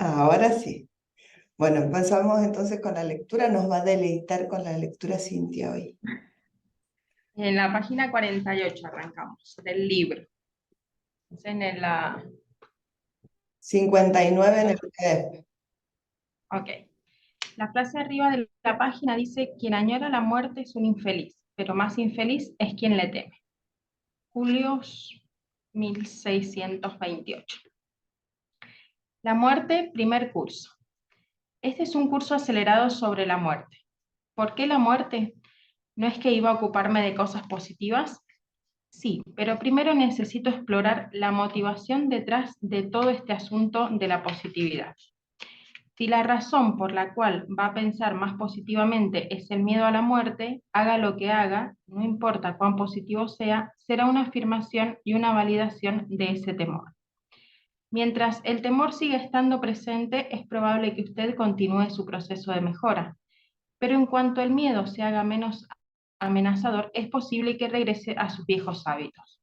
Ahora sí. Bueno, empezamos entonces con la lectura. Nos va a deleitar con la lectura Cintia hoy. En la página 48 arrancamos, del libro. La... 59 en el PDF. Ok. La frase arriba de la página dice: quien añora la muerte es un infeliz, pero más infeliz es quien le teme. Julio 1628. La muerte, primer curso. Este es un curso acelerado sobre la muerte. ¿Por qué la muerte? ¿No es que iba a ocuparme de cosas positivas? Sí, pero primero necesito explorar la motivación detrás de todo este asunto de la positividad. Si la razón por la cual va a pensar más positivamente es el miedo a la muerte, haga lo que haga, no importa cuán positivo sea, será una afirmación y una validación de ese temor. Mientras el temor siga estando presente, es probable que usted continúe su proceso de mejora, pero en cuanto el miedo se haga menos amenazador, es posible que regrese a sus viejos hábitos.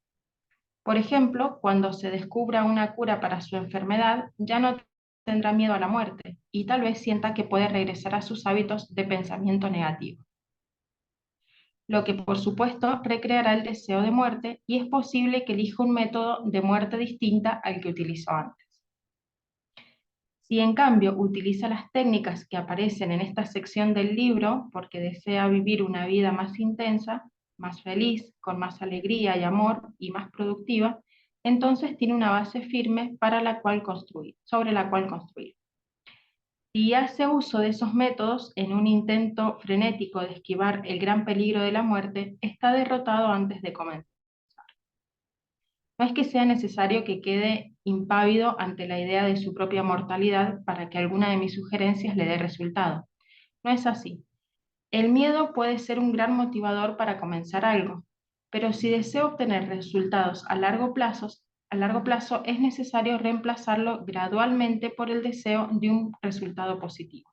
Por ejemplo, cuando se descubra una cura para su enfermedad, ya no tendrá miedo a la muerte y tal vez sienta que puede regresar a sus hábitos de pensamiento negativo, lo que por supuesto recreará el deseo de muerte y es posible que elija un método de muerte distinta al que utilizó antes. Si en cambio utiliza las técnicas que aparecen en esta sección del libro porque desea vivir una vida más intensa, más feliz, con más alegría y amor y más productiva, entonces tiene una base firme sobre la cual construir. Si hace uso de esos métodos en un intento frenético de esquivar el gran peligro de la muerte, está derrotado antes de comenzar. No es que sea necesario que quede impávido ante la idea de su propia mortalidad para que alguna de mis sugerencias le dé resultado. No es así. El miedo puede ser un gran motivador para comenzar algo, pero si deseo obtener resultados a largo plazo es necesario reemplazarlo gradualmente por el deseo de un resultado positivo.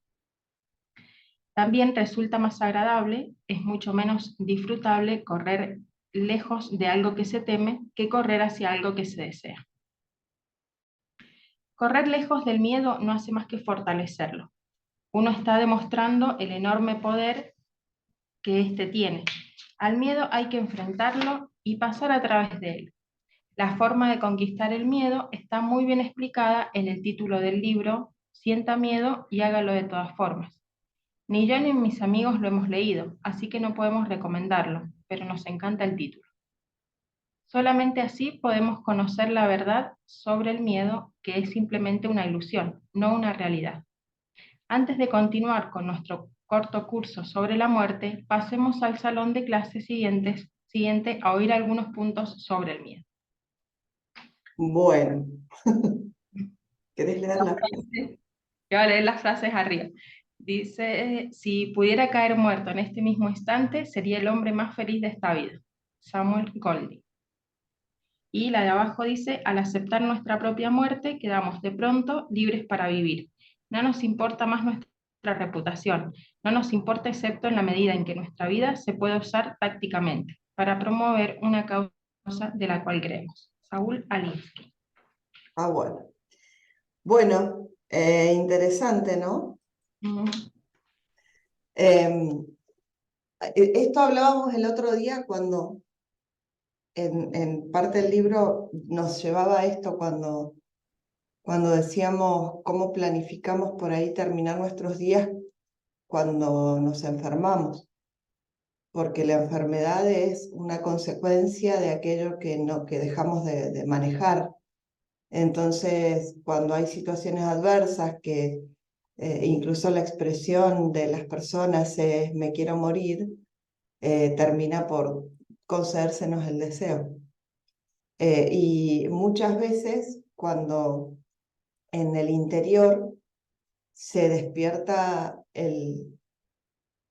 También resulta más agradable, es mucho menos disfrutable correr lejos de algo que se teme que correr hacia algo que se desea. Correr lejos del miedo no hace más que fortalecerlo. Uno está demostrando el enorme poder que éste tiene. Al miedo hay que enfrentarlo y pasar a través de él. La forma de conquistar el miedo está muy bien explicada en el título del libro: Sienta miedo y hágalo de todas formas. Ni yo ni mis amigos lo hemos leído, así que no podemos recomendarlo, pero nos encanta el título. Solamente así podemos conocer la verdad sobre el miedo, que es simplemente una ilusión, no una realidad. Antes de continuar con nuestro corto curso sobre la muerte, pasemos al salón de clases siguiente a oír algunos puntos sobre el miedo. Bueno, ¿querés leer la Yo voy a leer las frases arriba. Dice: si pudiera caer muerto en este mismo instante, sería el hombre más feliz de esta vida. Samuel Golding. Y la de abajo dice: al aceptar nuestra propia muerte, quedamos de pronto libres para vivir. No nos importa más nuestra reputación, no nos importa excepto en la medida en que nuestra vida se puede usar tácticamente para promover una causa de la cual creemos. Saúl Alinsky. bueno. Bueno, interesante, ¿no? Mm. Em, Esto hablábamos el otro día cuando en parte del libro nos llevaba a esto cuando decíamos cómo planificamos por ahí terminar nuestros días cuando nos enfermamos, porque la enfermedad es una consecuencia de aquello que dejamos de manejar. Entonces, cuando hay situaciones adversas que incluso la expresión de las personas es me quiero morir, termina por concedérsenos el deseo. Y muchas veces cuando en el interior se despierta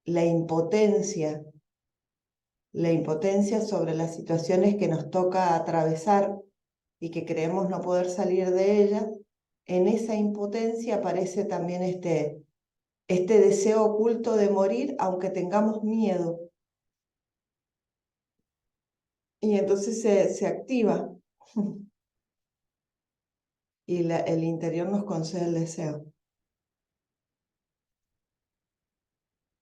la impotencia sobre las situaciones que nos toca atravesar y que creemos no poder salir de ellas, en esa impotencia aparece también este deseo oculto de morir aunque tengamos miedo. Y entonces se activa. y el interior nos concede el deseo.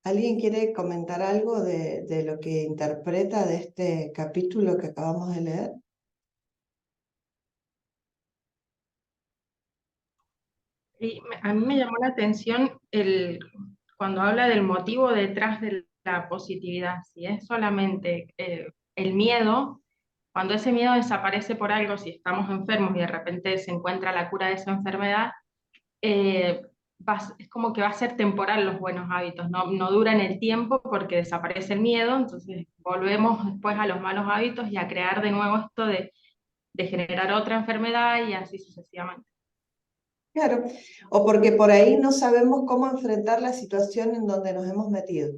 ¿Alguien quiere comentar algo de lo que interpreta de este capítulo que acabamos de leer? Y a mí me llamó la atención cuando habla del motivo detrás de la positividad. Si es solamente el miedo, cuando ese miedo desaparece por algo, si estamos enfermos y de repente se encuentra la cura de esa enfermedad, eh, es como que va a ser temporal los buenos hábitos, no duran el tiempo porque desaparece el miedo, entonces volvemos después a los malos hábitos y a crear de nuevo esto de generar otra enfermedad y así sucesivamente. Claro, o porque por ahí no sabemos cómo enfrentar la situación en donde nos hemos metido.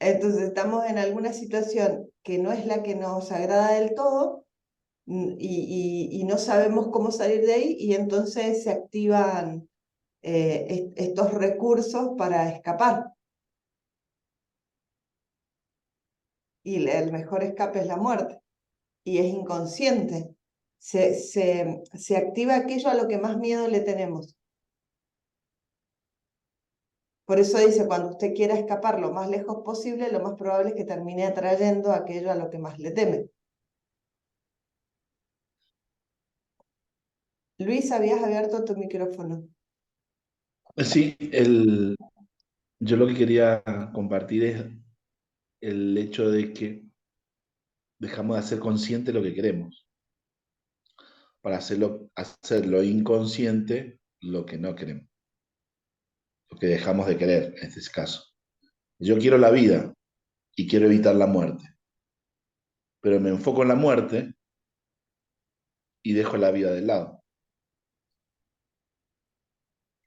Entonces estamos en alguna situación que no es la que nos agrada del todo y no sabemos cómo salir de ahí y entonces se activan estos recursos para escapar. Y el mejor escape es la muerte. Y es inconsciente. Se activa aquello a lo que más miedo le tenemos. Por eso dice, cuando usted quiera escapar lo más lejos posible, lo más probable es que termine atrayendo aquello a lo que más le teme. Luis, habías abierto tu micrófono. Sí, yo lo que quería compartir es el hecho de que dejamos de hacer consciente lo que queremos, para hacerlo inconsciente lo que no queremos, lo que dejamos de querer en este caso. Yo quiero la vida y quiero evitar la muerte, pero me enfoco en la muerte y dejo la vida de lado.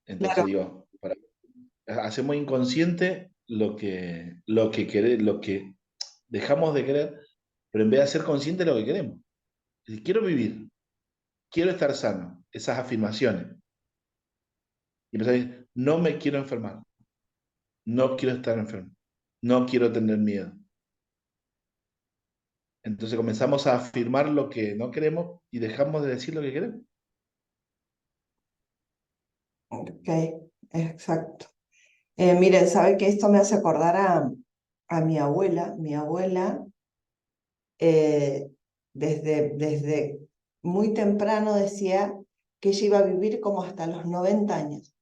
Claro, Entonces digo, hacemos inconsciente lo que dejamos de querer, pero en vez de hacer consciente lo que queremos. Si quiero vivir, quiero estar sano, esas afirmaciones. Y empezar a decir, no me quiero enfermar, no quiero estar enfermo, no quiero tener miedo. Entonces comenzamos a afirmar lo que no queremos y dejamos de decir lo que queremos. ok, exacto. Miren, ¿sabe que esto me hace acordar a mi abuela? Mi abuela, eh, desde muy temprano decía que ella iba a vivir como hasta los 90 años.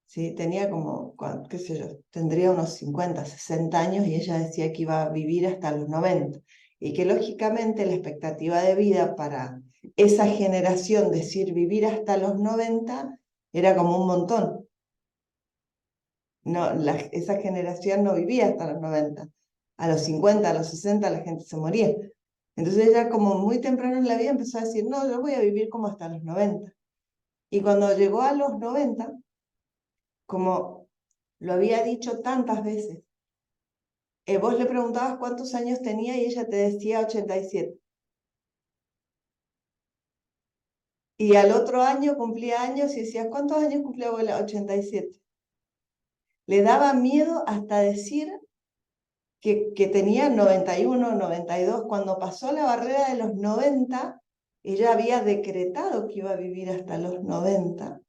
¿Sí? Tenía como, qué sé yo, tendría unos 50, 60 años y ella decía que iba a vivir hasta los 90 y que lógicamente la expectativa de vida para esa generación, decir vivir hasta los 90 era como un montón. No, esa generación no vivía hasta los 90. A los 50, a los 60 la gente se moría. Entonces ella como muy temprano en la vida empezó a decir, no, yo voy a vivir como hasta los 90. Y cuando llegó a los 90, como lo había dicho tantas veces, vos le preguntabas cuántos años tenía y ella te decía 87. Y al otro año cumplía años y decías, ¿cuántos años cumplía abuela? 87. Le daba miedo hasta decir que tenía 91, 92. Cuando pasó la barrera de los 90, ella había decretado que iba a vivir hasta los 90.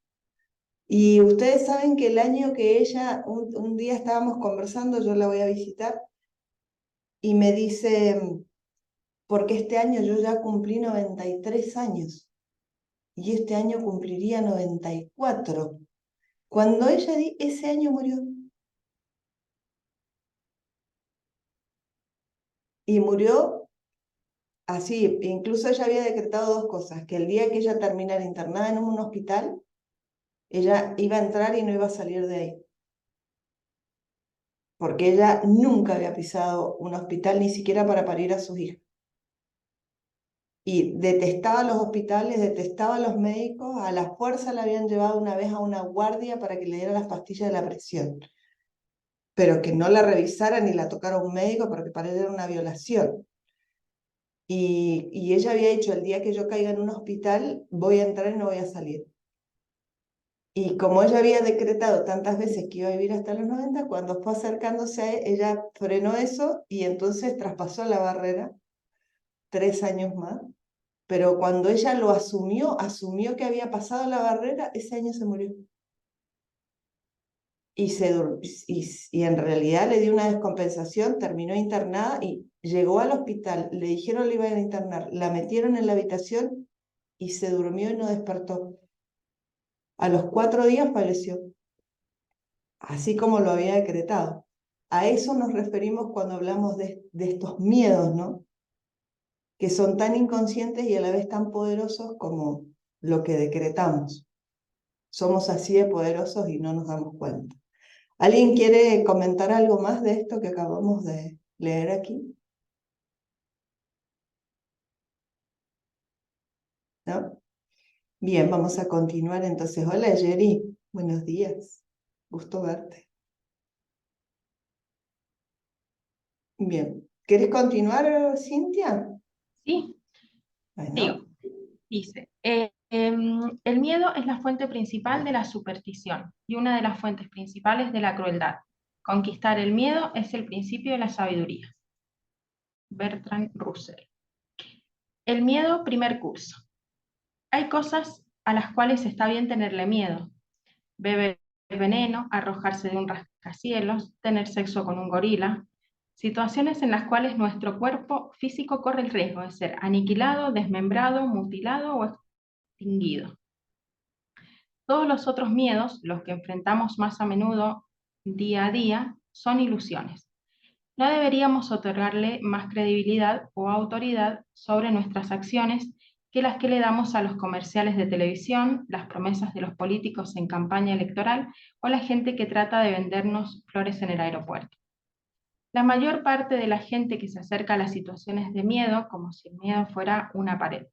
Y ustedes saben que el año que ella, un día estábamos conversando, yo la voy a visitar, y me dice, porque este año yo ya cumplí 93 años, y este año cumpliría 94. Cuando ella ese año murió, y murió así, incluso ella había decretado dos cosas, que el día que ella terminara internada en un hospital, ella iba a entrar y no iba a salir de ahí, porque ella nunca había pisado un hospital, ni siquiera para parir a sus hijos. Y detestaba los hospitales, detestaba a los médicos, a la fuerza la habían llevado una vez a una guardia para que le diera las pastillas de la presión, pero que no la revisara ni la tocara un médico porque para ella era una violación. Y ella había dicho, el día que yo caiga en un hospital, voy a entrar y no voy a salir. Y como ella había decretado tantas veces que iba a vivir hasta los 90, cuando fue acercándose a él, ella frenó eso y entonces traspasó la barrera 3 años más pero cuando ella lo asumió que había pasado la barrera, ese año se murió. Y en realidad le dio una descompensación, terminó internada y llegó al hospital, le dijeron le iban a internar, la metieron en la habitación y se durmió y no despertó. A los 4 días falleció, así como lo había decretado. A eso nos referimos cuando hablamos de estos miedos, ¿no? Que son tan inconscientes y a la vez tan poderosos como lo que decretamos. Somos así de poderosos y no nos damos cuenta. ¿Alguien quiere comentar algo más de esto que acabamos de leer aquí? ¿No? Bien, vamos a continuar entonces. Hola, Yeri. Buenos días. Gusto verte. Bien. ¿Querés continuar, Cintia? Sí, Bueno, digo, dice, el miedo es la fuente principal de la superstición y una de las fuentes principales de la crueldad. Conquistar el miedo es el principio de la sabiduría. Bertrand Russell. El miedo, primer curso. Hay cosas a las cuales está bien tenerle miedo. Beber veneno, arrojarse de un rascacielos, tener sexo con un gorila. Situaciones en las cuales nuestro cuerpo físico corre el riesgo de ser aniquilado, desmembrado, mutilado o extinguido. Todos los otros miedos, los que enfrentamos más a menudo día a día, son ilusiones. No deberíamos otorgarle más credibilidad o autoridad sobre nuestras acciones que las que le damos a los comerciales de televisión, las promesas de los políticos en campaña electoral o la gente que trata de vendernos flores en el aeropuerto. La mayor parte de la gente que se acerca a las situaciones de miedo, como si el miedo fuera una pared.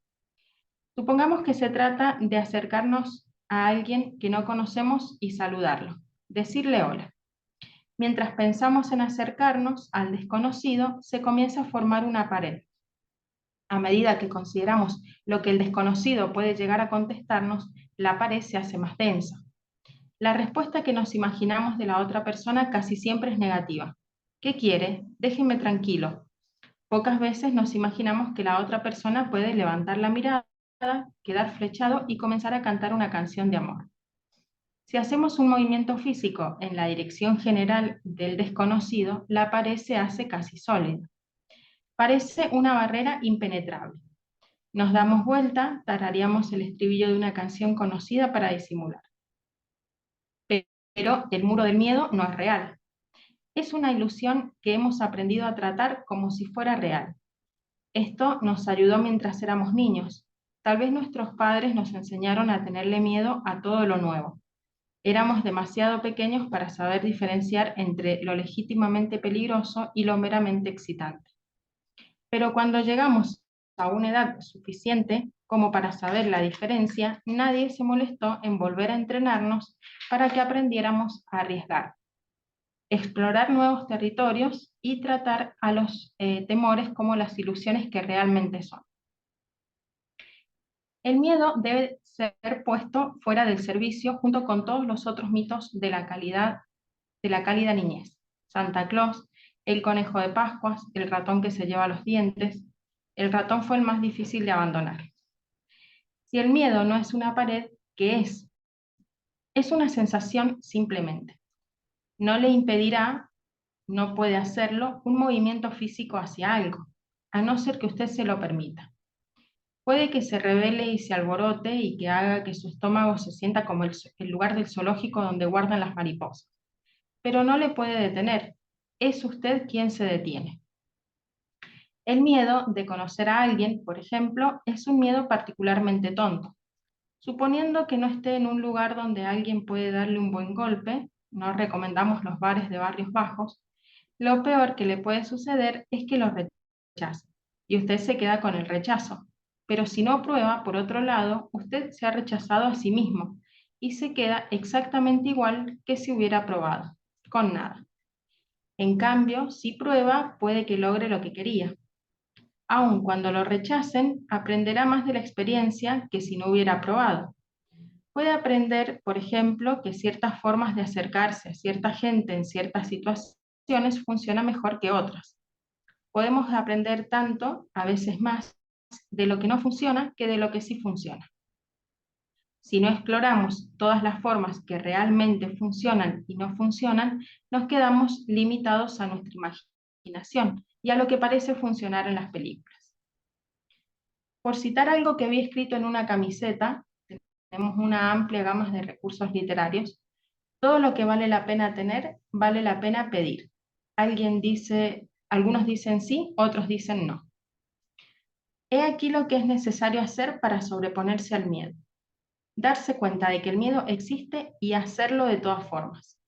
Supongamos que se trata de acercarnos a alguien que no conocemos y saludarlo, decirle hola. Mientras pensamos en acercarnos al desconocido, se comienza a formar una pared. A medida que consideramos lo que el desconocido puede llegar a contestarnos, la pared se hace más densa. La respuesta que nos imaginamos de la otra persona casi siempre es negativa. ¿Qué quiere? Déjeme tranquilo. Pocas veces nos imaginamos que la otra persona puede levantar la mirada, quedar flechado y comenzar a cantar una canción de amor. Si hacemos un movimiento físico en la dirección general del desconocido, la pared se hace casi sólida. Parece una barrera impenetrable. Nos damos vuelta, tarareamos el estribillo de una canción conocida para disimular. Pero el muro del miedo no es real. Es una ilusión que hemos aprendido a tratar como si fuera real. Esto nos ayudó mientras éramos niños. Tal vez nuestros padres nos enseñaron a tenerle miedo a todo lo nuevo. Éramos demasiado pequeños para saber diferenciar entre lo legítimamente peligroso y lo meramente excitante. Pero cuando llegamos a una edad suficiente como para saber la diferencia, nadie se molestó en volver a entrenarnos para que aprendiéramos a arriesgar, explorar nuevos territorios y tratar a los temores como las ilusiones que realmente son. El miedo debe ser puesto fuera del servicio junto con todos los otros mitos de la cálida niñez. Santa Claus, el conejo de Pascuas, el ratón que se lleva los dientes. El ratón fue el más difícil de abandonar. Si el miedo no es una pared, ¿qué es? Es una sensación simplemente. No le impedirá, no puede hacerlo, un movimiento físico hacia algo, a no ser que usted se lo permita. Puede que se rebele y se alborote y que haga que su estómago se sienta como el lugar del zoológico donde guardan las mariposas. Pero no le puede detener. Es usted quien se detiene. El miedo de conocer a alguien, por ejemplo, es un miedo particularmente tonto. Suponiendo que no esté en un lugar donde alguien puede darle un buen golpe, no recomendamos los bares de barrios bajos, lo peor que le puede suceder es que lo rechace y usted se queda con el rechazo. Pero si no prueba, por otro lado, usted se ha rechazado a sí mismo y se queda exactamente igual que si hubiera probado, con nada. En cambio, si prueba, puede que logre lo que quería. Aun cuando lo rechacen, aprenderá más de la experiencia que si no hubiera probado. Puede aprender, por ejemplo, que ciertas formas de acercarse a cierta gente en ciertas situaciones funcionan mejor que otras. Podemos aprender tanto, a veces más, de lo que no funciona que de lo que sí funciona. Si no exploramos todas las formas que realmente funcionan y no funcionan, nos quedamos limitados a nuestra imaginación y a lo que parece funcionar en las películas. Por citar algo que había escrito en una camiseta, tenemos una amplia gama de recursos literarios. Todo lo que vale la pena tener, vale la pena pedir. Algunos dicen sí, otros dicen no. He aquí lo que es necesario hacer para sobreponerse al miedo. Darse cuenta de que el miedo existe y hacerlo de todas formas.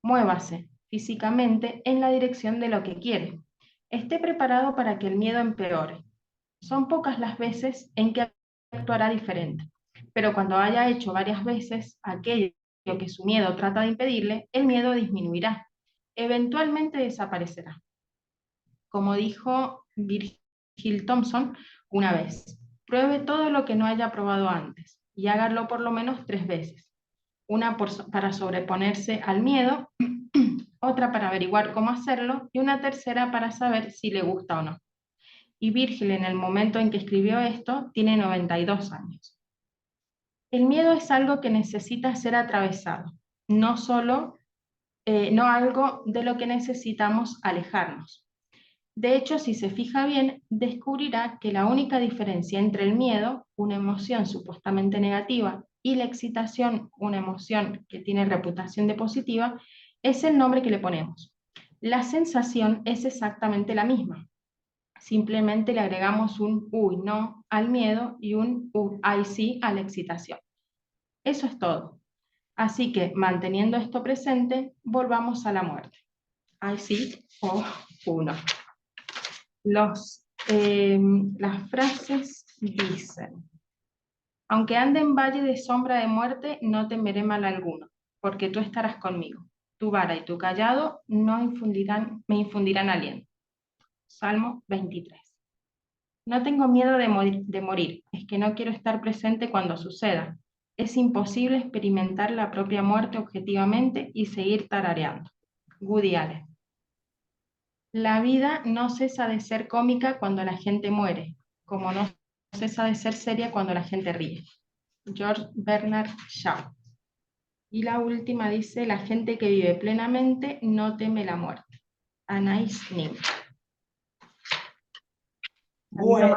Muévase físicamente en la dirección de lo que quiere. Esté preparado para que el miedo empeore. Son pocas las veces en que actuará diferente, pero cuando haya hecho varias veces aquello que su miedo trata de impedirle, el miedo disminuirá. Eventualmente desaparecerá. Como dijo Virgil Thompson una vez, pruebe todo lo que no haya probado antes y hágalo por lo menos 3 veces. Una para sobreponerse al miedo, otra para averiguar cómo hacerlo y una tercera para saber si le gusta o no. Y Virgil, en el momento en que escribió esto, tiene 92 años. El miedo es algo que necesita ser atravesado, no algo de lo que necesitamos alejarnos. De hecho, si se fija bien, descubrirá que la única diferencia entre el miedo, una emoción supuestamente negativa, y la excitación, una emoción que tiene reputación de positiva, es el nombre que le ponemos. La sensación es exactamente la misma. Simplemente le agregamos un uy, no al miedo y un ay, sí a la excitación. Eso es todo. Así que, manteniendo esto presente, volvamos a la muerte. Ay, sí o no. Las frases dicen: aunque ande en valle de sombra de muerte, no temeré mal alguno, porque tú estarás conmigo. Tu vara y tu cayado me infundirán aliento. Salmo 23. No tengo miedo de morir, es que no quiero estar presente cuando suceda. Es imposible experimentar la propia muerte objetivamente y seguir tarareando. Woody Allen. La vida no cesa de ser cómica cuando la gente muere, como no cesa de ser seria cuando la gente ríe. George Bernard Shaw. Y la última dice: la gente que vive plenamente no teme la muerte. Anais Nin. Bueno.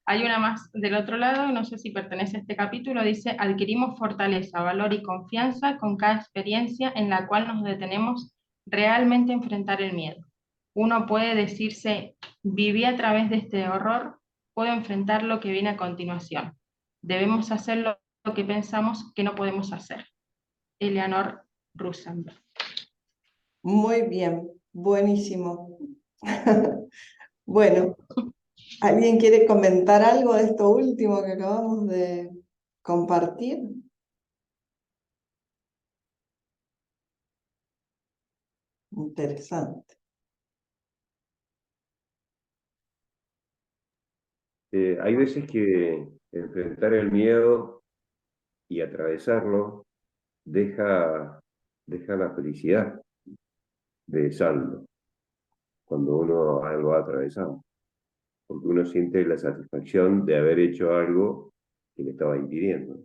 Hay una más del otro lado, no sé si pertenece a este capítulo, dice: adquirimos fortaleza, valor y confianza con cada experiencia en la cual nos detenemos realmente a enfrentar el miedo. Uno puede decirse: viví a través de este horror, puedo enfrentar lo que viene a continuación. Debemos hacer lo que pensamos que no podemos hacer. Eleanor Roosevelt. Muy bien, buenísimo. Bueno, ¿alguien quiere comentar algo de esto último que acabamos de compartir? Interesante. Hay veces que enfrentar el miedo y atravesarlo deja la felicidad de saldo cuando uno lo ha atravesado, porque uno siente la satisfacción de haber hecho algo que le estaba impidiendo.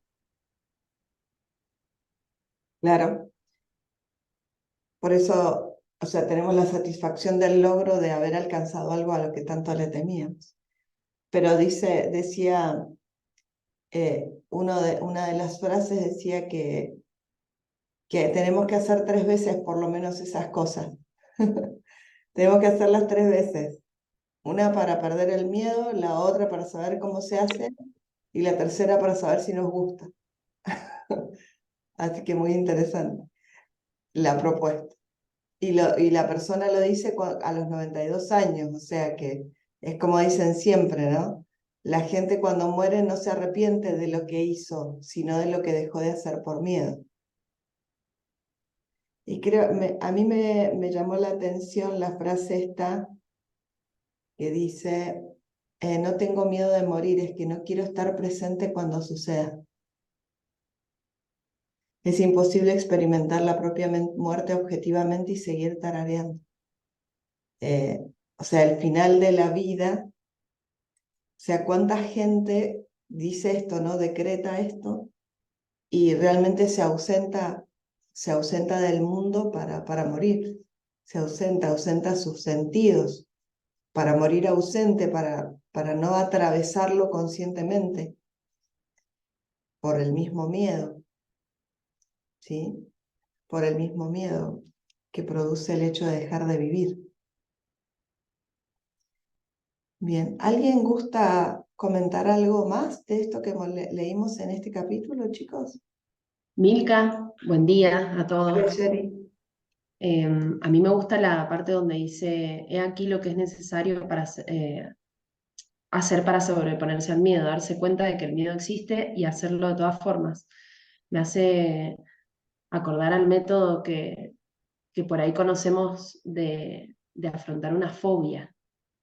Claro. Por eso, o sea, tenemos la satisfacción del logro de haber alcanzado algo a lo que tanto le temíamos. Pero decía, una de las frases decía que tenemos que hacer 3 veces por lo menos esas cosas. Tenemos que hacerlas 3 veces. Una para perder el miedo, la otra para saber cómo se hace y la tercera para saber si nos gusta. Así que muy interesante la propuesta. Y la persona lo dice a los 92 años, o sea que es como dicen siempre, ¿no? La gente cuando muere no se arrepiente de lo que hizo, sino de lo que dejó de hacer por miedo. Y a mí me llamó la atención la frase esta que dice: no tengo miedo de morir, es que no quiero estar presente cuando suceda. Es imposible experimentar la propia muerte objetivamente y seguir tarareando. o sea, el final de la vida, o sea, cuánta gente dice esto, ¿no? Decreta esto y realmente se ausenta del mundo para morir, ausenta sus sentidos, para morir ausente, para no atravesarlo conscientemente por el mismo miedo, ¿sí? Por el mismo miedo que produce el hecho de dejar de vivir. Bien, ¿alguien gusta comentar algo más de esto que leímos en este capítulo, chicos? Milka, buen día a todos. Sherry. A mí me gusta la parte donde dice, he aquí lo que es necesario para hacer para sobreponerse al miedo, darse cuenta de que el miedo existe y hacerlo de todas formas. Me hace acordar al método que por ahí conocemos de afrontar una fobia,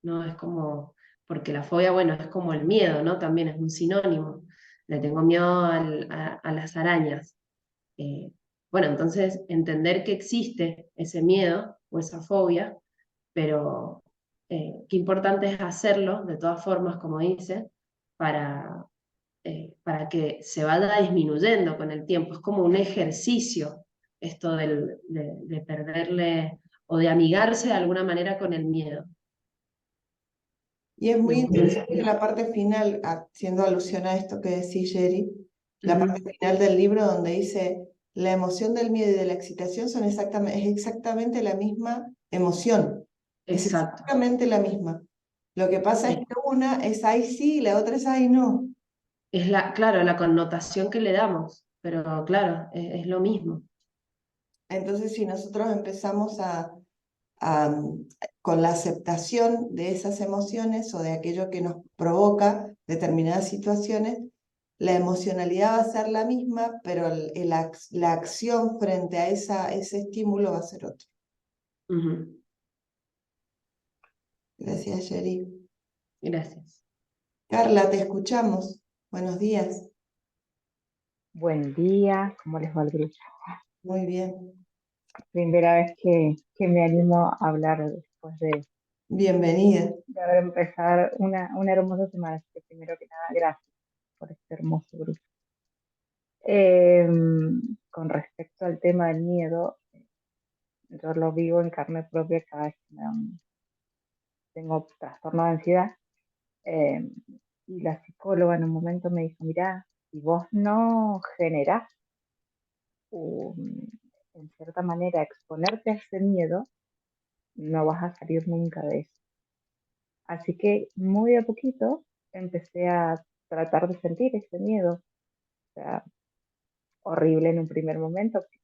¿no? Es como, porque la fobia, bueno, es como el miedo, ¿no? También es un sinónimo. Le tengo miedo a las arañas. Eh, bueno, entonces entender que existe ese miedo o esa fobia, pero qué importante es hacerlo de todas formas, como dice, para que se vaya disminuyendo con el tiempo. Es como un ejercicio esto de perderle o de amigarse de alguna manera con el miedo. Y es muy Me interesante gusta. la parte final, haciendo alusión a esto que decís, Jerry, la Ujú. parte final del libro donde dice, la emoción del miedo y de la excitación es exactamente la misma emoción, es Exacto. exactamente la misma. Lo que pasa es que una es ahí sí y la otra es ahí no. Es claro, la connotación que le damos, pero claro, es lo mismo. Entonces, si nosotros empezamos a, con la aceptación de esas emociones o de aquello que nos provoca determinadas situaciones, la emocionalidad va a ser la misma, pero la acción frente a ese estímulo va a ser otro. Ujú. Gracias, Sherry. Gracias. Carla, te escuchamos. Buenos días. Buen día, ¿cómo les va el grupo? Muy bien. Primera vez que me animo a hablar después Bienvenida. de haber empezado una hermosa semana. Así que primero que nada, gracias por este hermoso grupo. Con respecto al tema del miedo, yo lo vivo en carne propia cada vez que tengo trastorno de ansiedad. Y la psicóloga en un momento me dijo, mirá, si vos no generás en cierta manera exponerte a ese miedo, no vas a salir nunca de eso. Así que muy a poquito empecé a tratar de sentir ese miedo. O sea, horrible en un primer momento, porque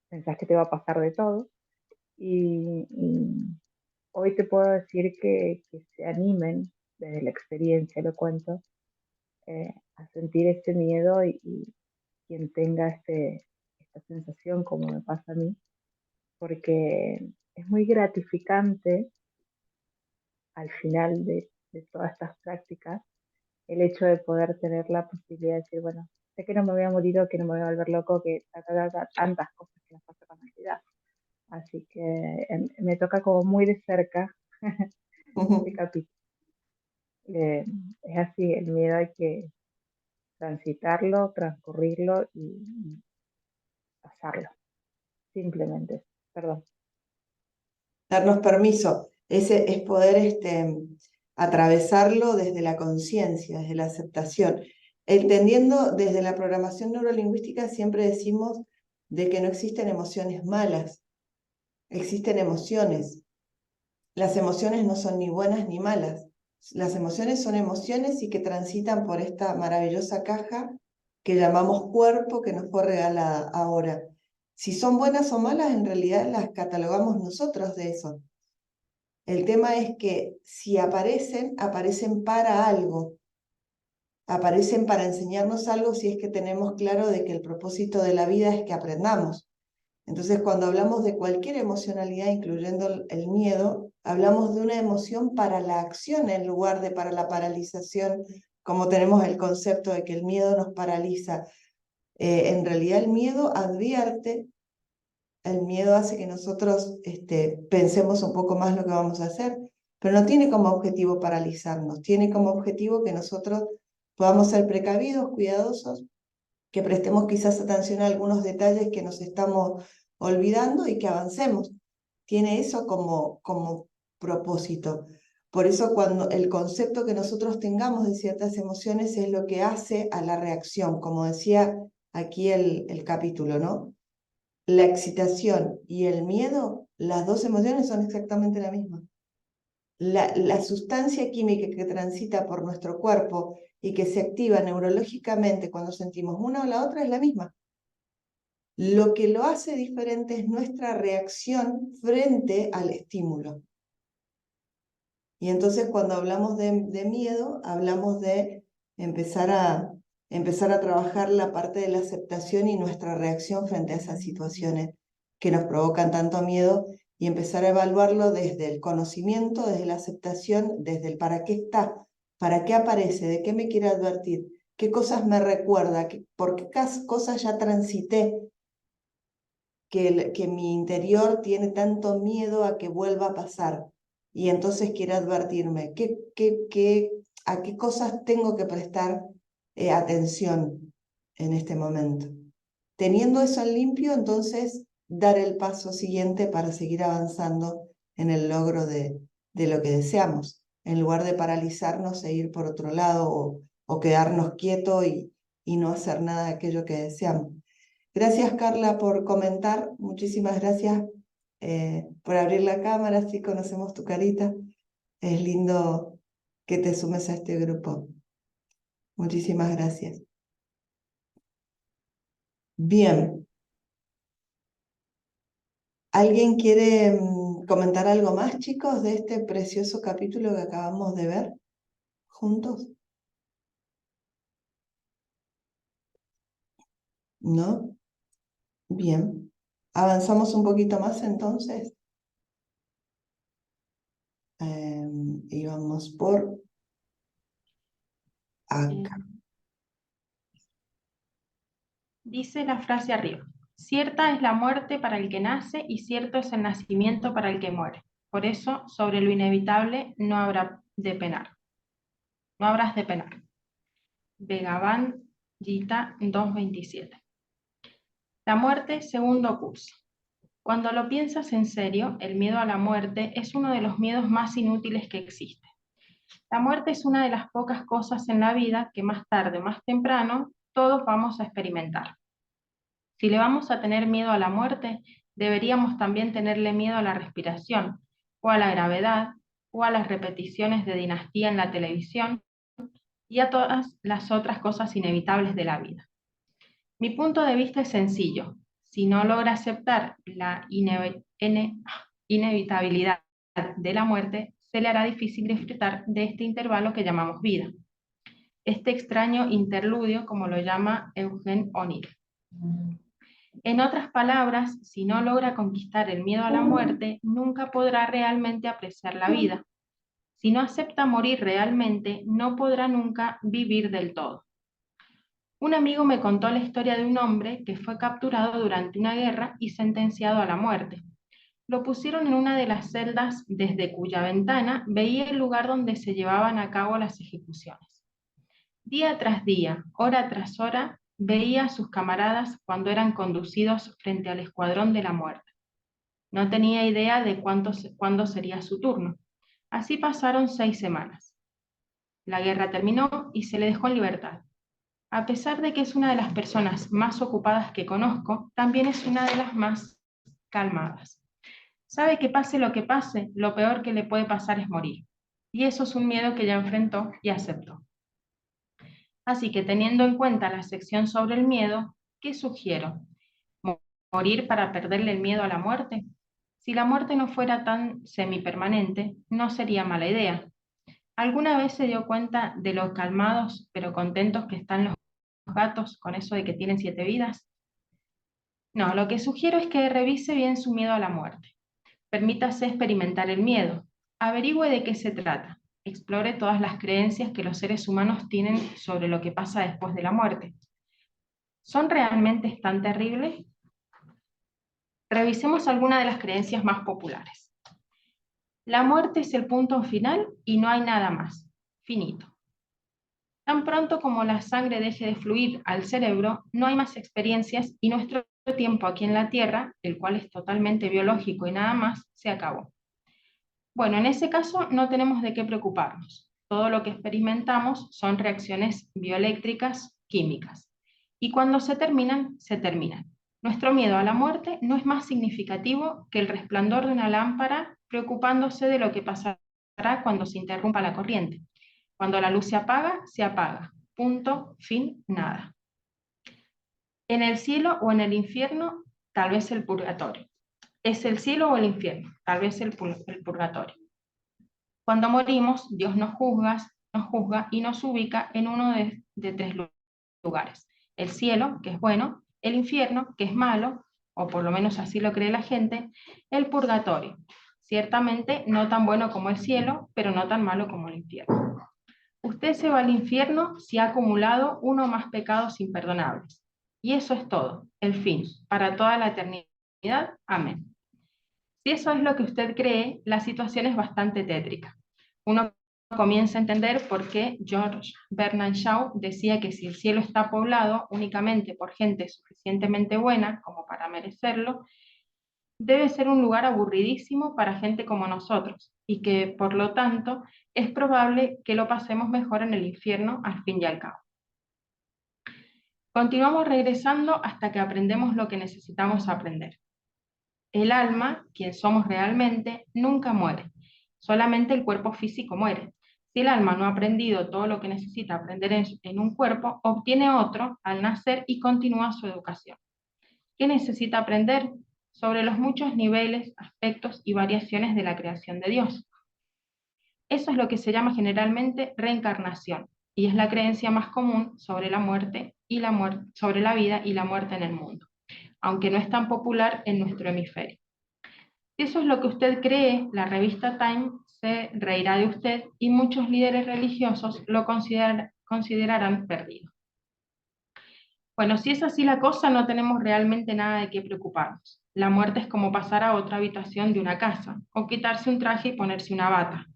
pensás que te va a pasar de todo. Y hoy te puedo decir que se animen, desde la experiencia lo cuento, a sentir ese miedo y quien tenga esta sensación como me pasa a mí, porque es muy gratificante al final de todas estas prácticas el hecho de poder tener la posibilidad de decir, bueno, sé que no me voy a morir o que no me voy a volver loco, que tantas cosas que nos pasa con la ansiedad. Así que me toca como muy de cerca este capítulo. Es así, el miedo hay que transitarlo, transcurrirlo y pasarlo. Simplemente, perdón. Darnos permiso. Ese es poder atravesarlo desde la conciencia, desde la aceptación. Entendiendo desde la programación neurolingüística, siempre decimos de que no existen emociones malas, existen emociones. Las emociones no son ni buenas ni malas. Las emociones son emociones y que transitan por esta maravillosa caja que llamamos cuerpo que nos fue regalada ahora. Si son buenas o malas, en realidad las catalogamos nosotros de eso. El tema es que si aparecen, aparecen para algo, aparecen para enseñarnos algo si es que tenemos claro de que el propósito de la vida es que aprendamos. Entonces, cuando hablamos de cualquier emocionalidad, incluyendo el miedo, hablamos de una emoción para la acción en lugar de para la paralización, como tenemos el concepto de que el miedo nos paraliza. En realidad el miedo advierte, el miedo hace que nosotros pensemos un poco más lo que vamos a hacer. pero no tiene como objetivo paralizarnos, tiene como objetivo que nosotros podamos ser precavidos, cuidadosos, que prestemos quizás atención a algunos detalles que nos estamos olvidando y que avancemos. Tiene eso como propósito. Por eso cuando el concepto que nosotros tengamos de ciertas emociones es lo que hace a la reacción, como decía aquí el capítulo, ¿no? La excitación y el miedo, las dos emociones son exactamente la misma. La sustancia química que transita por nuestro cuerpo y que se activa neurológicamente cuando sentimos una o la otra es la misma. Lo que lo hace diferente es nuestra reacción frente al estímulo. Y entonces cuando hablamos de miedo, hablamos de empezar a trabajar la parte de la aceptación y nuestra reacción frente a esas situaciones que nos provocan tanto miedo y empezar a evaluarlo desde el conocimiento, desde la aceptación, desde el para qué está, para qué aparece, de qué me quiere advertir, qué cosas me recuerda, por qué cosas ya transité que mi interior tiene tanto miedo a que vuelva a pasar y entonces quiere advertirme a qué cosas tengo que prestar atención en este momento. Teniendo eso en limpio, entonces dar el paso siguiente para seguir avanzando en el logro de lo que deseamos, en lugar de paralizarnos e ir por otro lado o quedarnos quietos y no hacer nada de aquello que deseamos. Gracias, Carla, por comentar. Muchísimas gracias por abrir la cámara, así conocemos tu carita. Es lindo que te sumes a este grupo. Muchísimas gracias. Bien. ¿Alguien quiere comentar algo más, chicos, de este precioso capítulo que acabamos de ver juntos? ¿No? Bien. ¿Avanzamos un poquito más entonces? Y vamos por acá. Dice la frase arriba: cierta es la muerte para el que nace y cierto es el nacimiento para el que muere. Por eso, sobre lo inevitable no habrá de penar. No habrás de penar. Bhagavan Gita 2.27. La muerte, segundo curso. Cuando lo piensas en serio, el miedo a la muerte es uno de los miedos más inútiles que existe. La muerte es una de las pocas cosas en la vida que más tarde o más temprano todos vamos a experimentar. Si le vamos a tener miedo a la muerte, deberíamos también tenerle miedo a la respiración, o a la gravedad, o a las repeticiones de Dinastía en la televisión, y a todas las otras cosas inevitables de la vida. Mi punto de vista es sencillo. Si no logra aceptar la inevitabilidad de la muerte, se le hará difícil disfrutar de este intervalo que llamamos vida. Este extraño interludio, como lo llama Eugene O'Neill. En otras palabras, si no logra conquistar el miedo a la muerte, nunca podrá realmente apreciar la vida. Si no acepta morir realmente, no podrá nunca vivir del todo. Un amigo me contó la historia de un hombre que fue capturado durante una guerra y sentenciado a la muerte. Lo pusieron en una de las celdas desde cuya ventana veía el lugar donde se llevaban a cabo las ejecuciones. Día tras día, hora tras hora, veía a sus camaradas cuando eran conducidos frente al escuadrón de la muerte. No tenía idea de cuándo sería su turno. Así pasaron 6 semanas. La guerra terminó y se le dejó en libertad. A pesar de que es una de las personas más ocupadas que conozco, también es una de las más calmadas. Sabe que pase lo que pase, lo peor que le puede pasar es morir. Y eso es un miedo que ya enfrentó y aceptó. Así que teniendo en cuenta la sección sobre el miedo, ¿qué sugiero? ¿Morir para perderle el miedo a la muerte? Si la muerte no fuera tan semipermanente, no sería mala idea. ¿Alguna vez se dio cuenta de lo calmados pero contentos que están los gatos con eso de que tienen 7 vidas? No, lo que sugiero es que revise bien su miedo a la muerte. Permítase experimentar el miedo. Averigüe de qué se trata. Explore todas las creencias que los seres humanos tienen sobre lo que pasa después de la muerte. ¿Son realmente tan terribles? Revisemos algunas de las creencias más populares. La muerte es el punto final y no hay nada más. Finito. Tan pronto como la sangre deje de fluir al cerebro, no hay más experiencias y nuestro tiempo aquí en la Tierra, el cual es totalmente biológico y nada más, se acabó. Bueno, en ese caso no tenemos de qué preocuparnos. Todo lo que experimentamos son reacciones bioeléctricas, químicas. Y cuando se terminan, se terminan. Nuestro miedo a la muerte no es más significativo que el resplandor de una lámpara preocupándose de lo que pasará cuando se interrumpa la corriente. Cuando la luz se apaga. Punto, fin, nada. En el cielo o en el infierno, tal vez el purgatorio. ¿Es el cielo o el infierno? Tal vez el purgatorio. Cuando morimos, Dios nos juzga y nos ubica en uno de tres lugares. El cielo, que es bueno, el infierno, que es malo, o por lo menos así lo cree la gente, el purgatorio. Ciertamente no tan bueno como el cielo, pero no tan malo como el infierno. Usted se va al infierno si ha acumulado uno o más pecados imperdonables. Y eso es todo, el fin, para toda la eternidad. Amén. Si eso es lo que usted cree, la situación es bastante tétrica. Uno comienza a entender por qué George Bernard Shaw decía que si el cielo está poblado únicamente por gente suficientemente buena como para merecerlo, debe ser un lugar aburridísimo para gente como nosotros, y que, por lo tanto, es probable que lo pasemos mejor en el infierno al fin y al cabo. Continuamos regresando hasta que aprendemos lo que necesitamos aprender. El alma, quien somos realmente, nunca muere. Solamente el cuerpo físico muere. Si el alma no ha aprendido todo lo que necesita aprender en un cuerpo, obtiene otro al nacer y continúa su educación. ¿Qué necesita aprender? Sobre los muchos niveles, aspectos y variaciones de la creación de Dios. Eso es lo que se llama generalmente reencarnación, y es la creencia más común sobre la muerte y sobre la vida y la muerte en el mundo, aunque no es tan popular en nuestro hemisferio. Si eso es lo que usted cree, la revista Time se reirá de usted y muchos líderes religiosos lo considerarán perdido. Bueno, si es así la cosa, no tenemos realmente nada de qué preocuparnos. La muerte es como pasar a otra habitación de una casa, o quitarse un traje y ponerse una bata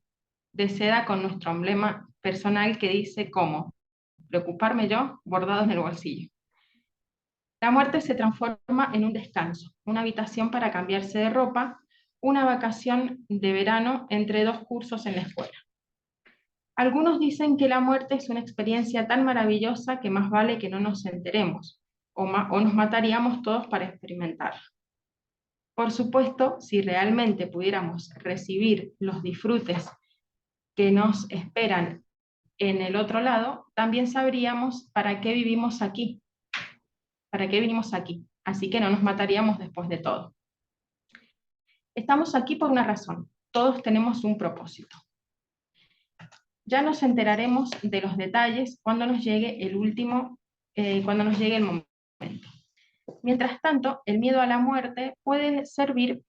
de seda con nuestro emblema personal que dice como, preocuparme yo, bordado en el bolsillo. La muerte se transforma en un descanso, una habitación para cambiarse de ropa, una vacación de verano entre dos cursos en la escuela. Algunos dicen que la muerte es una experiencia tan maravillosa que más vale que no nos enteremos, o nos mataríamos todos para experimentarla. Por supuesto, si realmente pudiéramos recibir los disfrutes que nos esperan en el otro lado, también sabríamos para qué vivimos aquí, para qué vinimos aquí, así que no nos mataríamos después de todo. Estamos aquí por una razón, todos tenemos un propósito. Ya nos enteraremos de los detalles cuando nos llegue cuando nos llegue el momento. Mientras tanto, el miedo a la muerte puede servir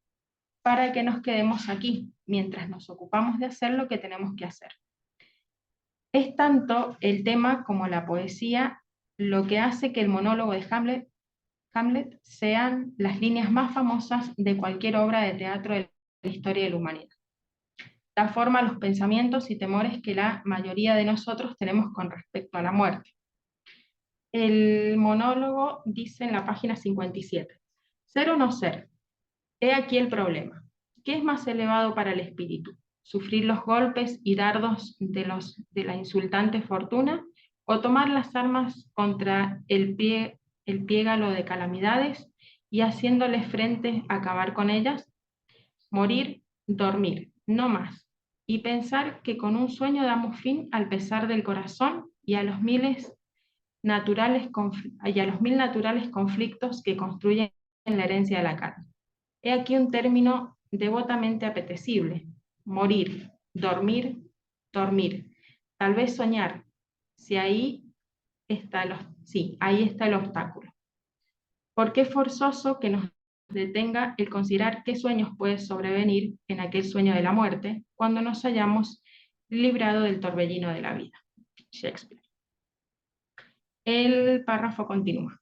para que nos quedemos aquí, mientras nos ocupamos de hacer lo que tenemos que hacer. Es tanto el tema como la poesía lo que hace que el monólogo de Hamlet sean las líneas más famosas de cualquier obra de teatro de la historia de la humanidad. Da forma a los pensamientos y temores que la mayoría de nosotros tenemos con respecto a la muerte. El monólogo dice en la página 57, ser o no ser, he aquí el problema. ¿Qué es más elevado para el espíritu? ¿Sufrir los golpes y dardos de la insultante fortuna? ¿O tomar las armas contra el piégalo de calamidades y haciéndoles frente acabar con ellas? Morir, dormir, no más. Y pensar que con un sueño damos fin al pesar del corazón y a los mil naturales conflictos que construyen la herencia de la carne. He aquí un término devotamente apetecible: morir, dormir, dormir. Tal vez soñar, ahí está el obstáculo. ¿Por qué es forzoso que nos detenga el considerar qué sueños puede sobrevenir en aquel sueño de la muerte cuando nos hayamos librado del torbellino de la vida? Shakespeare. El párrafo continúa.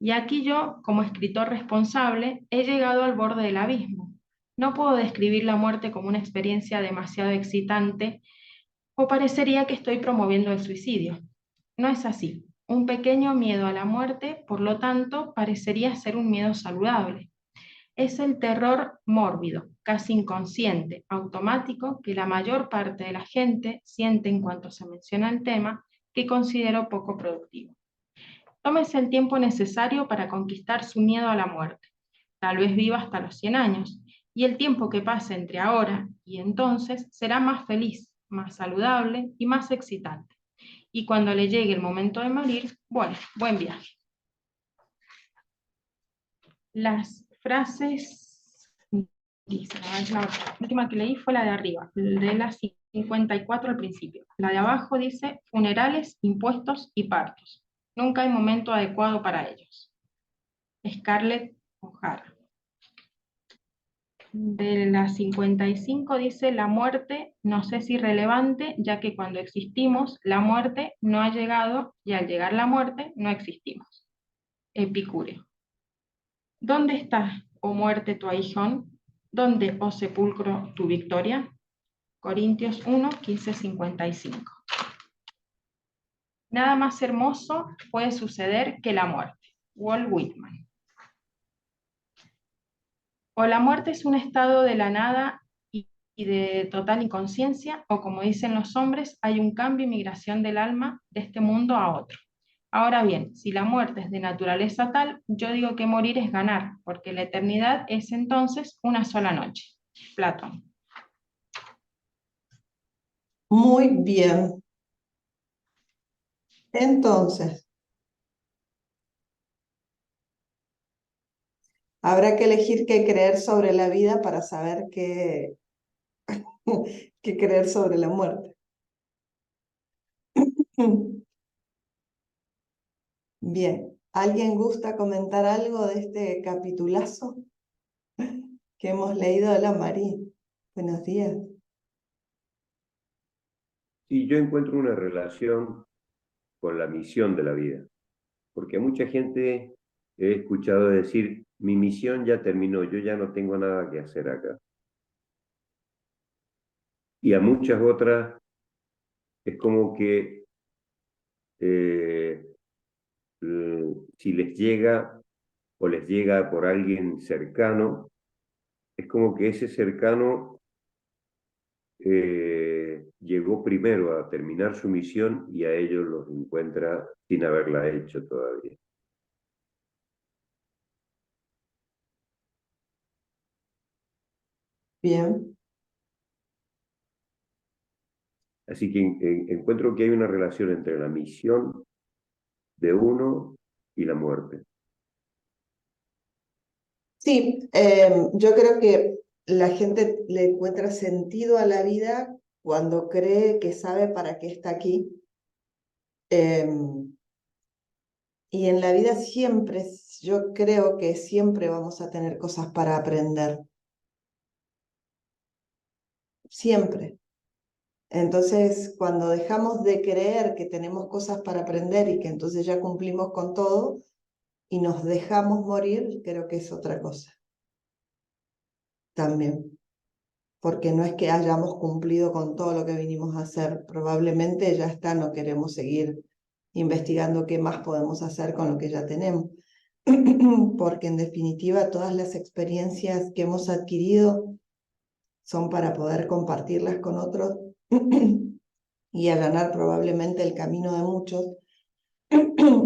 Y aquí yo, como escritor responsable, he llegado al borde del abismo. No puedo describir la muerte como una experiencia demasiado excitante o parecería que estoy promoviendo el suicidio. No es así. Un pequeño miedo a la muerte, por lo tanto, parecería ser un miedo saludable. Es el terror mórbido, casi inconsciente, automático, que la mayor parte de la gente siente en cuanto se menciona el tema, que considero poco productivo. Tómese el tiempo necesario para conquistar su miedo a la muerte. Tal vez viva hasta los 100 años, y el tiempo que pase entre ahora y entonces será más feliz, más saludable y más excitante. Y cuando le llegue el momento de morir, bueno, buen viaje. Las frases, dice, la última que leí fue la de arriba, de las 54 al principio. La de abajo dice funerales, impuestos y partos. Nunca hay momento adecuado para ellos. Scarlett O'Hara. De las 55 dice la muerte nos es irrelevante, ya que cuando existimos, la muerte no ha llegado y al llegar la muerte no existimos. Epicúreo. ¿Dónde está, oh muerte, tu aguijón? ¿Dónde, oh sepulcro, tu victoria? Corintios 1, 15, 55. Nada más hermoso puede suceder que la muerte. Walt Whitman. O la muerte es un estado de la nada y de total inconsciencia, o como dicen los hombres, hay un cambio y migración del alma de este mundo a otro. Ahora bien, si la muerte es de naturaleza tal, yo digo que morir es ganar, porque la eternidad es entonces una sola noche. Platón. Muy bien. Entonces, habrá que elegir qué creer sobre la vida para saber qué, qué creer sobre la muerte. Bien, ¿alguien gusta comentar algo de este capitulazo que hemos leído de la María? Buenos días. Sí, yo encuentro una relación con la misión de la vida, porque a mucha gente he escuchado decir, mi misión ya terminó, yo ya no tengo nada que hacer acá. Y a muchas otras es como que eh, si les llega o les llega por alguien cercano, es como que ese cercano llegó primero a terminar su misión y a ellos los encuentra sin haberla hecho todavía. Bien. Así que encuentro que hay una relación entre la misión de uno y la muerte. Sí, yo creo que la gente le encuentra sentido a la vida cuando cree que sabe para qué está aquí. Y en la vida siempre, yo creo que siempre vamos a tener cosas para aprender. Siempre. Entonces, cuando dejamos de creer que tenemos cosas para aprender y que entonces ya cumplimos con todo y nos dejamos morir, creo que es otra cosa también. Porque no es que hayamos cumplido con todo lo que vinimos a hacer, probablemente ya está, no queremos seguir investigando qué más podemos hacer con lo que ya tenemos, porque en definitiva todas las experiencias que hemos adquirido son para poder compartirlas con otros y allanar probablemente el camino de muchos,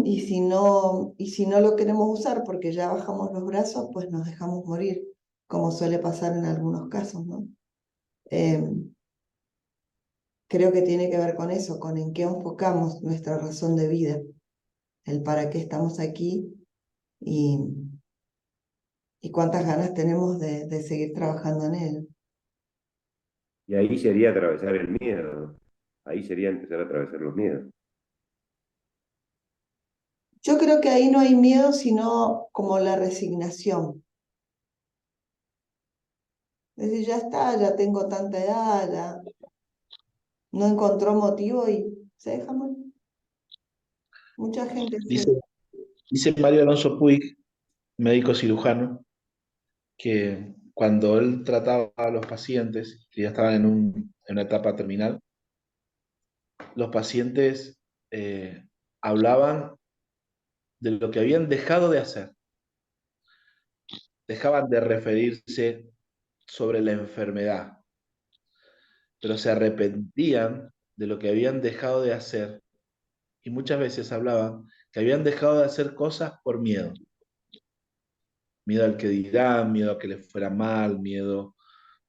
y si no lo queremos usar porque ya bajamos los brazos, pues nos dejamos morir, como suele pasar en algunos casos, ¿no? Creo que tiene que ver con eso, con en qué enfocamos nuestra razón de vida, el para qué estamos aquí y, y cuántas ganas tenemos de seguir trabajando en él. Y ahí sería atravesar el miedo. Ahí sería empezar a atravesar los miedos. Yo creo que ahí no hay miedo, sino como la resignación. Es decir, ya está, ya tengo tanta edad, ya no encontró motivo y se deja morir. Mucha gente Dice, se... dice Mario Alonso Puig, médico cirujano, que cuando él trataba a los pacientes que ya estaban en una etapa terminal, los pacientes hablaban de lo que habían dejado de hacer. Dejaban de referirse sobre la enfermedad, pero se arrepentían de lo que habían dejado de hacer y muchas veces hablaban que habían dejado de hacer cosas por miedo. Miedo al que dirán, miedo a que les fuera mal, miedo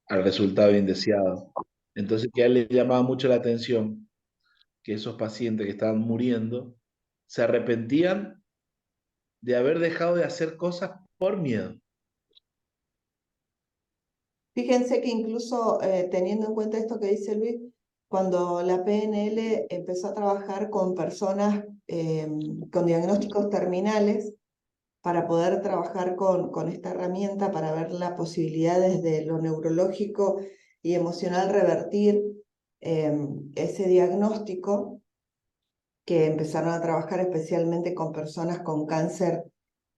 al resultado indeseado. Entonces, que a él le llamaba mucho la atención que esos pacientes que estaban muriendo se arrepentían de haber dejado de hacer cosas por miedo. Fíjense que incluso teniendo en cuenta esto que dice Luis, cuando la PNL empezó a trabajar con personas con diagnósticos terminales, para poder trabajar con esta herramienta, para ver la posibilidad desde lo neurológico y emocional revertir ese diagnóstico, que empezaron a trabajar especialmente con personas con cáncer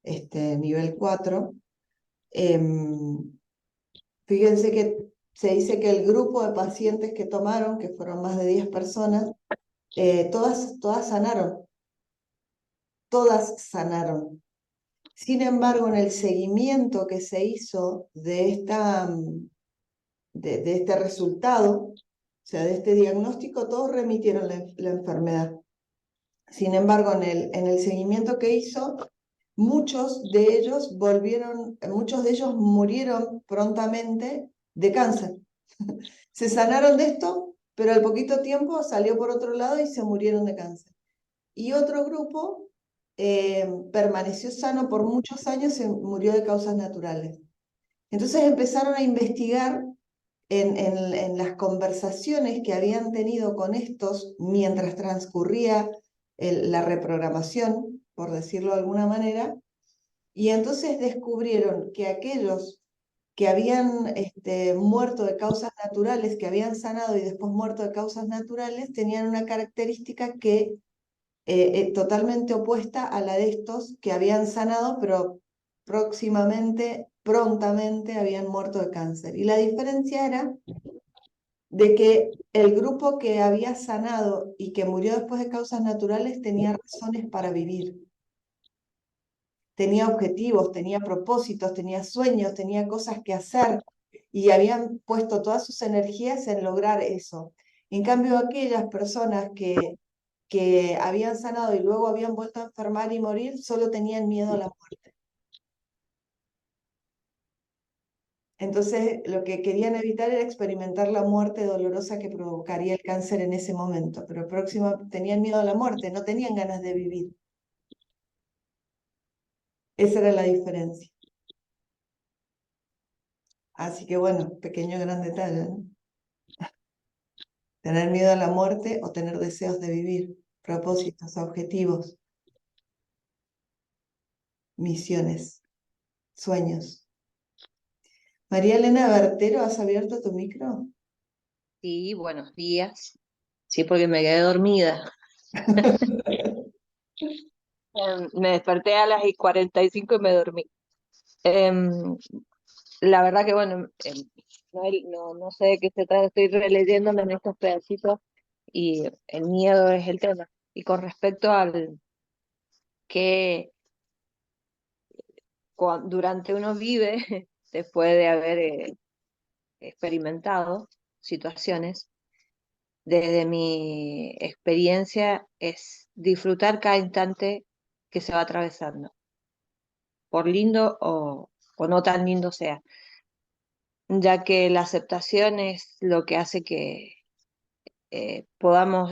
nivel 4. Fíjense que se dice que el grupo de pacientes que tomaron, que fueron más de 10 personas, todas sanaron, todas sanaron. Sin embargo, en el seguimiento que se hizo de este resultado, o sea, de este diagnóstico, todos remitieron la enfermedad. Sin embargo, en el seguimiento que hizo, muchos de ellos murieron prontamente de cáncer. Se sanaron de esto, pero al poquito tiempo salió por otro lado y se murieron de cáncer. Y otro grupo permaneció sano por muchos años, se murió de causas naturales. Entonces empezaron a investigar en las conversaciones que habían tenido con estos mientras transcurría la reprogramación, por decirlo de alguna manera, y entonces descubrieron que aquellos que habían muerto de causas naturales, que habían sanado y después muerto de causas naturales, tenían una característica que totalmente opuesta a la de estos que habían sanado, pero prontamente habían muerto de cáncer. Y la diferencia era de que el grupo que había sanado y que murió después de causas naturales tenía razones para vivir. Tenía objetivos, tenía propósitos, tenía sueños, tenía cosas que hacer y habían puesto todas sus energías en lograr eso. En cambio, aquellas personas que habían sanado y luego habían vuelto a enfermar y morir, solo tenían miedo a la muerte. Entonces, lo que querían evitar era experimentar la muerte dolorosa que provocaría el cáncer en ese momento, pero tenían miedo a la muerte, no tenían ganas de vivir. Esa era la diferencia. Así que bueno, pequeño gran detalle, ¿no? Tener miedo a la muerte o tener deseos de vivir, propósitos, objetivos, misiones, sueños. María Elena Bertero, ¿has abierto tu micro? Sí, buenos días. Sí, porque me quedé dormida. Me desperté a las 45 y me dormí. La verdad que, bueno, no sé de qué se trata, estoy releyéndome en estos pedacitos y el miedo es el tema. Y con respecto al que durante uno vive, después de haber experimentado situaciones, desde mi experiencia es disfrutar cada instante que se va atravesando, por lindo o no tan lindo sea, ya que la aceptación es lo que hace que podamos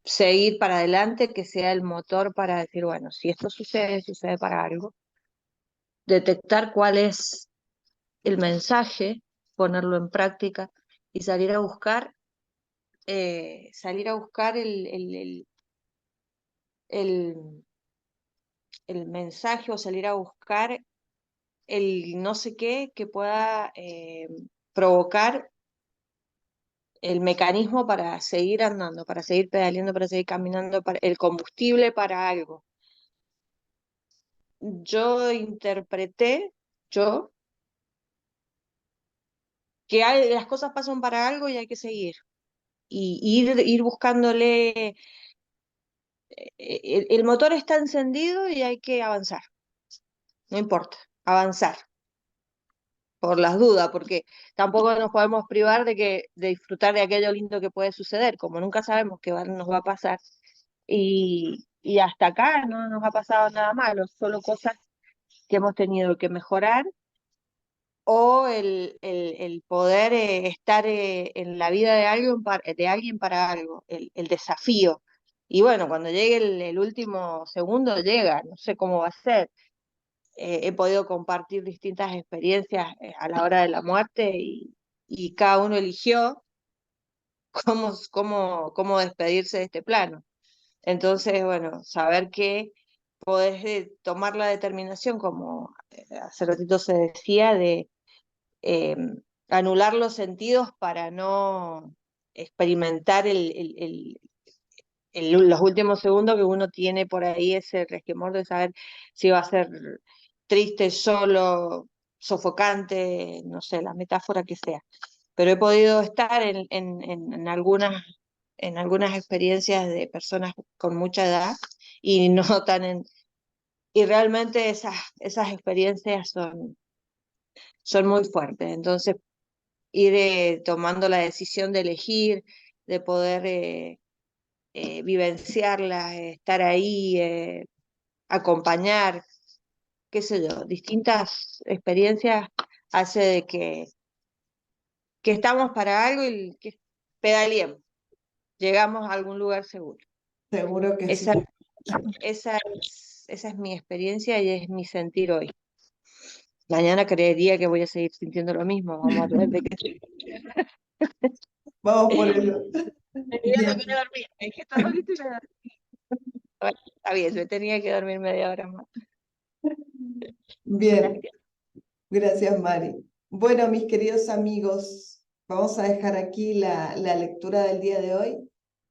seguir para adelante, que sea el motor para decir, bueno, si esto sucede, sucede para algo, detectar cuál es el mensaje, ponerlo en práctica y salir a buscar el el mensaje o salir a buscar el no sé qué que pueda provocar el mecanismo para seguir andando, para seguir pedaleando, para seguir caminando, para, el combustible para algo. Yo interpreté, yo las cosas pasan para algo y hay que seguir. Y ir buscándole, el motor está encendido y hay que avanzar, no importa, avanzar, por las dudas, porque tampoco nos podemos privar de disfrutar de aquello lindo que puede suceder, como nunca sabemos qué nos va a pasar. Y hasta acá no nos ha pasado nada malo, solo cosas que hemos tenido que mejorar, o el poder estar en la vida de alguien para algo, el desafío. Y bueno, cuando llegue el último segundo, llega, no sé cómo va a ser. He podido compartir distintas experiencias a la hora de la muerte, y cada uno eligió cómo despedirse de este plano. Entonces, bueno, saber que podés tomar la determinación, como hace ratito se decía, de eh, anular los sentidos para no experimentar los últimos segundos, que uno tiene por ahí ese resquemor de saber si va a ser triste, solo, sofocante, no sé, la metáfora que sea. Pero he podido estar en algunas experiencias de personas con mucha edad y no tan y realmente esas experiencias son muy fuertes. Entonces, ir tomando la decisión de elegir, de poder vivenciarlas, estar ahí, acompañar, qué sé yo, distintas experiencias hace de que estamos para algo y que pedaleemos, llegamos a algún lugar seguro. Seguro que sí. Esa es mi experiencia y es mi sentir hoy. Mañana creería que voy a seguir sintiendo lo mismo, vamos a ver de qué. Vamos por ello. Me Bien. tenía que dormir, me dije, "Está solito", y me dormí. Bueno, está bien, me tenía que dormir media hora más. Bien, Gracias. gracias Mari. Bueno, mis queridos amigos, vamos a dejar aquí la lectura del día de hoy.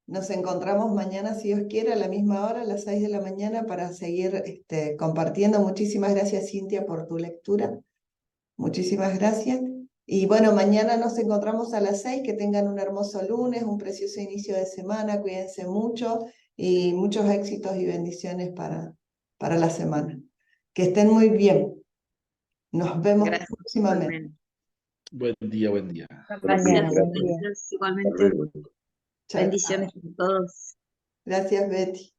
Nos encontramos mañana, si Dios quiere, a la misma hora, a las 6 de la mañana, para seguir compartiendo. Muchísimas gracias, Cintia, por tu lectura. Muchísimas gracias. Y bueno, mañana nos encontramos a las 6. Que tengan un hermoso lunes, un precioso inicio de semana. Cuídense mucho y muchos éxitos y bendiciones para la semana. Que estén muy bien. Nos vemos Gracias, próximamente. igualmente. Buen día, buen día. Mañana, Gracias, buen día. gracias, Hasta igualmente. luego. Chao, Bendiciones chao. para todos. Gracias, Betty.